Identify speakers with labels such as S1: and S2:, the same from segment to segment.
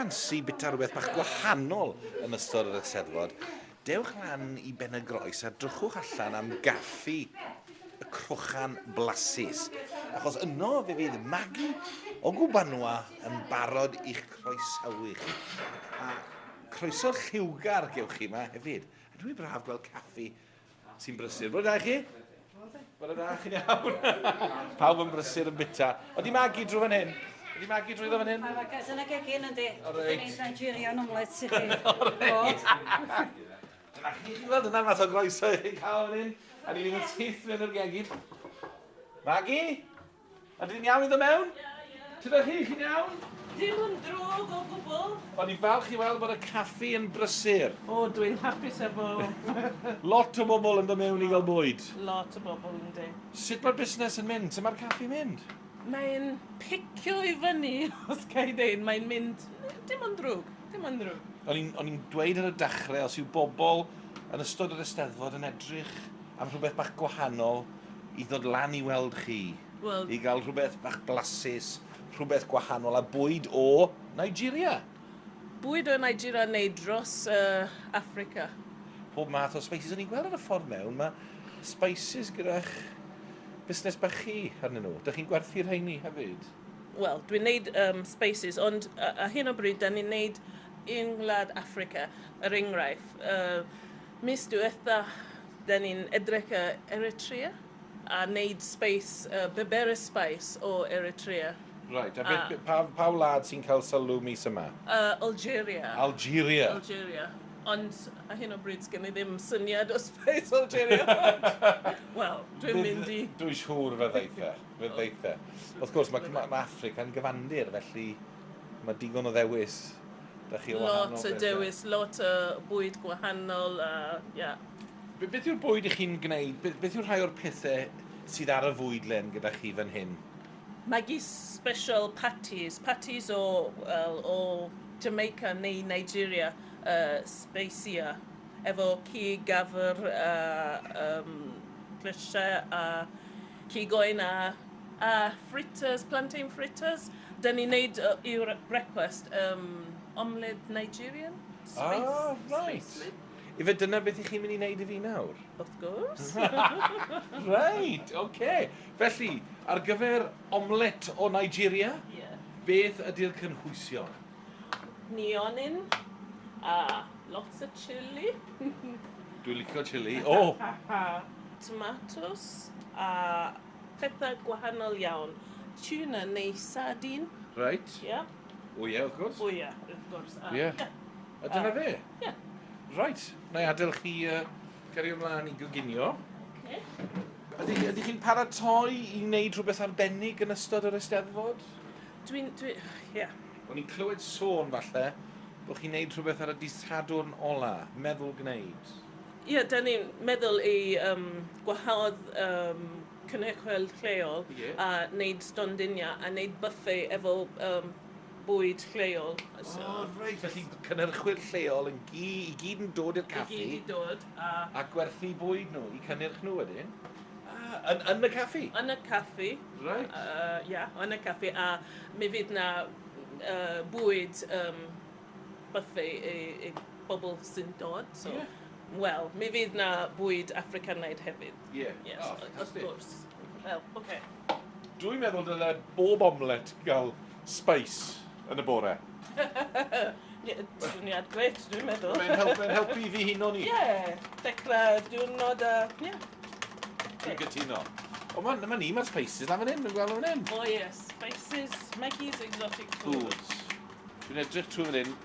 S1: ffansi bita rhywbeth bach gwahanol yn ystod yr Eisteddfod, dewch lan i mhenygroes a drychwch allan am gaffi y crwchan blasus. Achos yno fe fydd Maggie o Gwbanwa yn barod i'ch croesawu chi. A croeso'r lliwgar gewch chi yma hefyd. A dwi'n braf gweld caffi sy'n brysur. Bore da chi? Bore da chi'n iawn. Pawb yn brysur yn bita. Odi Maggie drwy fan hyn? Odi Maggie drwy fan hyn?
S2: Mae gas yn y gegin yndi.
S1: O reit.
S2: Dyna'n Nigerian omelette sy'n chi.
S1: O reit. Dyna chi weld yna math o groeso i chi cael fan hyn. A ni'n mynd syth mewn yr gegin. Maggie? A dyn iawn i ddod mewn? Tyda chi'n iawn?
S2: Dim yn drog o gwbl.
S1: O'n i falch i weld bod y caffi yn brysur.
S3: O, dwi'n hapus efo
S1: Lot o bobl yn dod mewn i gael bwyd.
S3: lot o bobl yndi.
S1: Sut mae'r busnes yn mynd? Sut mae'r caffi'n mynd?
S3: Mae'n picio i fyny, os ga i ddeud. Mae'n mynd, dim ond drwg, dim ond drwg.
S1: O'n i'n dweud ar y dechrau, os yw bobl yn ystod yr Eisteddfod yn edrych am rhywbeth bach gwahanol i ddod lan i weld chi.
S3: Wel,
S1: I gael rhywbeth bach blasus, rhywbeth gwahanol a bwyd o Nigeria.
S3: bwyd o Nigeria neu dros Africa.
S1: Pob math o spices. O'n i'n gweld ar y ffordd mewn, mae spices gyda'ch busnes bach chi arnyn nhw. Dych chi'n gwerthu rheini hefyd?
S3: Wel, dwi'n neud spaces, ond a hyn o bryd, da ni'n neud un gwlad Africa, yr enghraifft. Mis diwetha, da ni'n edrych Eritrea, a neud space, bebere spice o Eritrea.
S1: Right, a pa wlad sy'n cael sylw mis yma?
S3: Algeria.
S1: Algeria.
S3: Algeria. Ond a hyn o bryd sgen i ddim syniad o space Algeria. Wel, dwi'n mynd i...
S1: Dwi'n siŵr fe ddeitha. Fe ddeitha. Wrth gwrs, mae Africa'n gyfandir, felly mae digon o ddewis.
S3: Lot o dewis, lot o bwyd gwahanol, yeah.
S1: Beth yw'r bwyd ych chi'n gwneud? Beth yw'r rhai o'r pethau sydd ar y fwydlen gyda chi fan hyn?
S3: Maggie special patties o Jamaica neu Nigeria, specia, efo cig, gafr, clysiau a cigoen a fritters, plantain fritters. Da ni'n neud i'w breakfast omelette Nigerian.
S1: Right. Ife dyna beth ych chi'n mynd i wneud i fi nawr?
S3: Of course.
S1: Right, oce. Felly, ar gyfer omelet o Nigeria,
S3: Yeah.
S1: beth ydy'r cynhwysion?
S3: Neonin, lots of chili,
S1: Dwi'n licio chili. O!
S3: tomatoes, a pethau gwahanol iawn. Tuna neu sardine,
S1: Right.
S3: yeah.
S1: O ie, wrth gwrs.
S3: Oh yeah, of course.
S1: Ie. A dyna fe?
S3: Yeah.
S1: Right. Na i adael chi gario ymlaen i goginio.
S3: Okay.
S1: Ydy chi'n paratoi i wneud rhywbeth arbennig yn ystod yr Eisteddfod?
S3: Yeah.
S1: O'n i'n clywed sôn falle bod chi'n wneud rhywbeth ar y dydd Sadwrn ola, meddwl gwneud.
S3: Ie, da ni'n meddwl i gwahodd cynrychiol lleol
S1: Ie.
S3: a wneud stondinio a wneud buffet efo bwyd lleol.
S1: Reit, felly cynnyrchwyr lleol yn i gyd yn dod i'r
S3: I
S1: caffi
S3: gyd i dod.
S1: a gwerthu bwyd nhw i cynnyrch nhw wedyn. Yn y caffi?
S3: Yn y caffi.
S1: Right.
S3: Yn y caffi. A mi fydd na bwyd buffet i bobl sy'n dod. So,
S1: Ie.
S3: Wel, mi fydd na bwyd Africanaidd hefyd.
S1: Ie.
S3: Yes,
S1: Oh,
S3: of
S1: fantastic.
S3: course. Wel, okay.
S1: Dwi'n meddwl dyle bob omelet gael spice yn y bore.
S3: Syniad gret, dwi'n meddwl.
S1: Mae'n helpu fi huno ni.
S3: Ie, dechrau diwrnod a... Ie.
S1: Dwi'n gytuno. O, ma ni, mae'r spices na fan hyn, dwi'n gweld fan hyn.
S3: O ie, spices, Maggie's exotic food.
S1: Foods. Dwi'n edrych trwy fan hyn.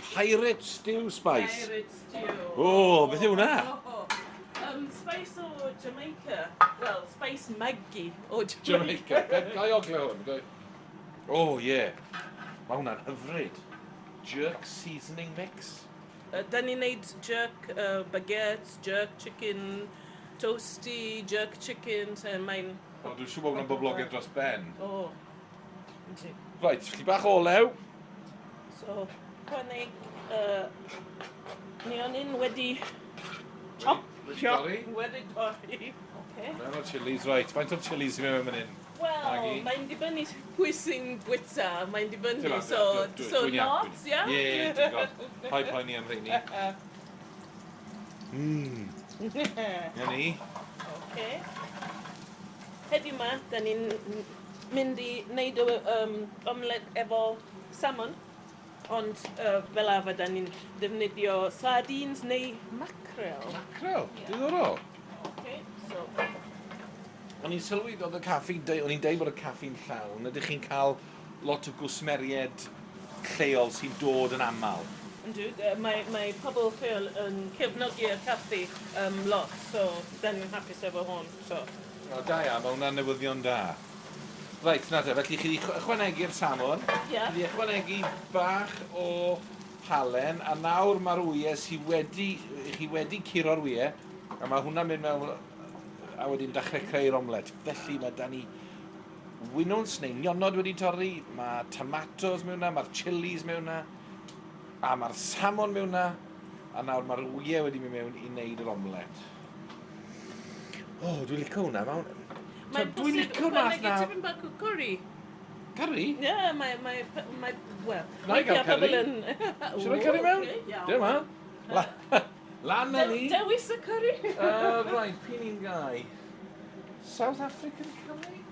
S1: Pirate stew spice.
S3: Pirate stew.
S1: O, beth yw hwnna?
S3: Spice o Jamaica. Well, spice Maggie o
S1: Jamaica. Gai ogle hwn. O, ie. Mae hwnna'n hyfryd. Jerk seasoning mix.
S3: Da ni'n neud jerk baguettes, jerk chicken, toasty, jerk chicken, so mae'n...
S1: O, dwi'n siŵr bod hwnna'n boblogaidd dros ben.
S3: O, yndi.
S1: Right, chli bach o olew.
S3: So, chwaneg neonin wedi chop,
S1: Wedi dorri.
S3: wedi dorri. Okay.
S1: Mewn o'r chilies, right. Faint o'r chilies i mewn fan hyn?
S3: Wel,
S1: Maggie?
S3: mae'n dibynnu pwy sy'n bwyta, mae'n dibynnu,
S1: Dim ond,
S3: so
S1: dwi'n
S3: not,
S1: iawn.
S3: yeah?
S1: Ie, ti'n gwybod. Pai poeni am rheini. Ia ni.
S3: Okay. Heddiw yma, da ni'n mynd i wneud omlet efo salmon, ond fel arfer da ni'n defnyddio sardines neu mackerel.
S1: Macrel, diddorol.
S3: Okay, so...
S1: O'n i'n sylwi oedd y caffi, o'n i'n deud bod y caffi'n llawn, ydych chi'n cael lot o gwsmeriad lleol sy'n dod yn aml.
S3: Yndw, mae pobl lleol yn cefnogi'r caffi lot, so da ni'n hapus efo hwn. So.
S1: O, da ia, mae hwnna'n newyddion da. Reit, na te, felly chi wedi ychwanegu'r salmon,
S3: Ie.
S1: chi wedi ychwanegu bach o halen, a nawr mae'r wyau chi wedi curo'r wyau, a mae hwnna'n mynd mewn, a wedyn dechrau creu'r omlet. Felly mae da ni winwns neu nionod wedi torri, mae tomatoes mewn yna, mae'r chilies mewn yna, a mae'r salmon mewn yna, a nawr mae'r wyau wedi mynd mewn i wneud yr omlet. O, dwi'n licio hwnna. Dwi'n licio math na...
S3: Mae'n tipyn bach o curry.
S1: Curry?
S3: Ie, wel...
S1: Na i gael curry? Siwr o'i curry mewn? Dim ma. Lan na ni.
S3: Dewis y curry.
S1: Right, pyn i'n gai. South African curry?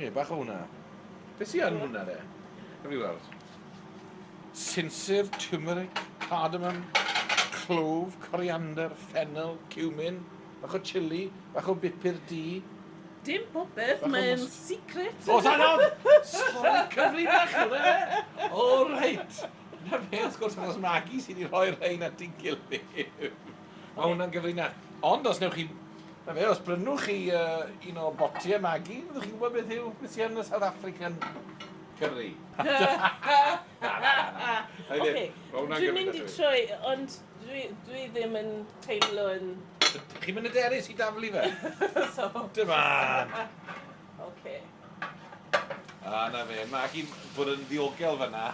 S1: Ie, bach o hwnna. Beth sy'n hwnna de? Gyfri weld. Sinsir, turmeric, cardamom, clove, coriander, fennel, cumin, bach o chili, bach o bipur di.
S3: Dim popeth, mae'n secret.
S1: O, sanodd! Sori, cyfri bach hwnna. O, reit. Na fe, wrth gwrs, achos Maggie sydd wedi rhoi'r rhain at i'n gilydd. Mae hwnna'n gyfrinach. Ond os newch chi... Na fe, os brynwch chi un o botiau Maggie, fyddwch chi'n gwybod beth sy'n y South African curry.
S3: Okay, dwi'n mynd i troi, ond dwi ddim yn teimlo yn...
S1: Chi'n mynd y derys i daflu fe?
S3: So...
S1: Dyma!
S3: Okay.
S1: A na fe, Maggie bod yn ddiogel fyna,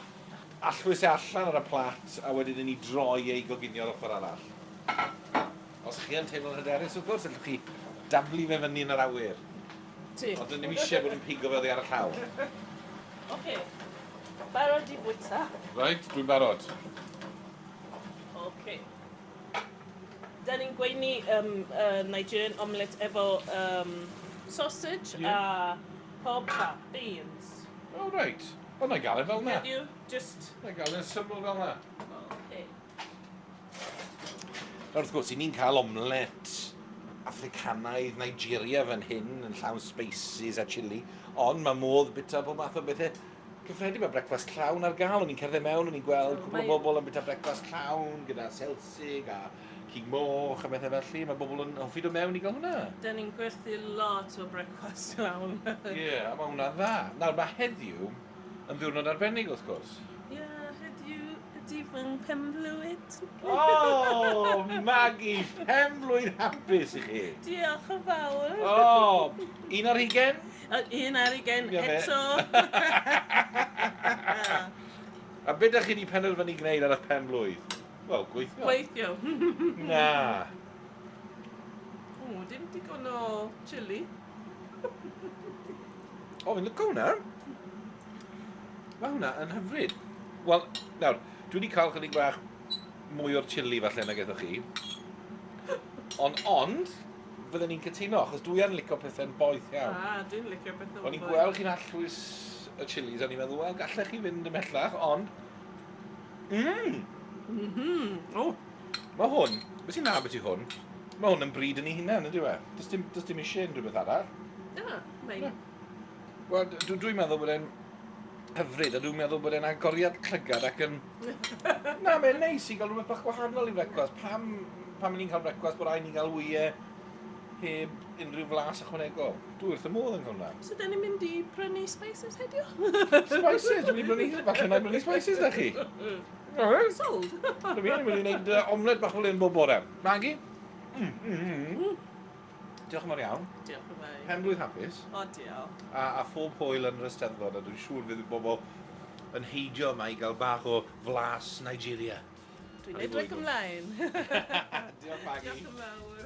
S1: allwys e allan ar y plat, a wedyn ni droi ei goginio ar ochr arall. Os chi yn teimlo'n hyderus, wrth gwrs, allwch chi daflu fe fyny yn yr awyr.
S3: Ti.
S1: Ond ddim eisiau bod yn pigo fe oddi ar y llaw.
S3: Okay. Barod i bwyta.
S1: Right, dwi'n barod.
S3: Okay. Da ni'n gweini Nigerian omelette efo sausage a hobba beans.
S1: Oh, right. O, na i gael e fel na.
S3: Heddiw, just...
S1: Na i gael e'n syml fel na.
S3: Okay.
S1: Wrth gwrs, i ni'n cael omlet Africanaidd Nigeria fan hyn, yn llawn spices a chili, ond mae modd bita bob math o bethau cyffredin. Mae brecwast llawn ar gael, o'n i'n cerdded mewn, o'n i'n gweld cwbl o bobl yn bita brecwast llawn gyda selsig a cig moch a bethau felly. Mae bobl yn hoffi dod mewn i gael hwnna.
S3: Da ni'n gwerthu lot o brecwast llawn.
S1: Ie, a mae hwnna dda. Nawr, mae heddiw yn ddiwrnod arbennig, wrth gwrs.
S3: Ie, heddiw ydi fy penblwyd.
S1: O, Maggie, penblwydd hapus i chi.
S3: Diolch yn fawr.
S1: O, 1 ar 20?
S3: 1 ar 20
S1: Ie, fe.
S3: eto.
S1: A beth ydych chi wedi penderfynu gwneud ar y penblwydd? Wel, gweithio.
S3: Gweithio.
S1: Na.
S3: O, dim digon o chili.
S1: O, fi'n lygo hwnna. Mae hwnna yn hyfryd. Wel, nawr, dwi wedi cael chydig bach mwy o'r chili falle nag eithaf chi. Ond, fydden ni'n cytuno, achos dwi yn licio pethau'n boeth iawn.
S3: Dwi'n licio beth o
S1: O'n i'n gweld chi'n allwys y chilis, o'n i'n meddwl, wel, gallech chi fynd ymellach, ond...
S3: O,
S1: Mae hwn, beth sy'n na beth i hwn? Mae hwn yn bryd yn ei hunain, ydy we? Does dim eisiau unrhyw beth arall.
S3: mae'n...
S1: Wel, dwi'n meddwl bod e'n hyfryd, a dwi'n meddwl bod e'n agoriad llygad ac yn... Na, mae'n neis i gael rhywbeth bach gwahanol i brecwast. Pam ni'n cael brecwast bod rhaid ni'n cael wyau heb unrhyw flas ychwanegol. Dwi wrth y modd yn hwnna.
S3: So, da ni'n mynd i prynu spices heddiw?
S1: Spices, dwi'n mynd i brynu, falle na i brynu spices da chi.
S3: Sold.
S1: Dwi'n mynd i wneud omlet bach fel un bob bore. Maggie? Diolch yn fawr iawn.
S3: Diolch yn fawr.
S1: Penblwydd hapus.
S3: O, diolch.
S1: A phob hwyl yn yr Eisteddfod, a dwi'n siŵr fydd bobl yn heidio yma i gael bach o flas Nigeria.
S3: Dwi'n edrych ymlaen.
S1: Diolch, Maggie.
S3: Diolch yn fawr.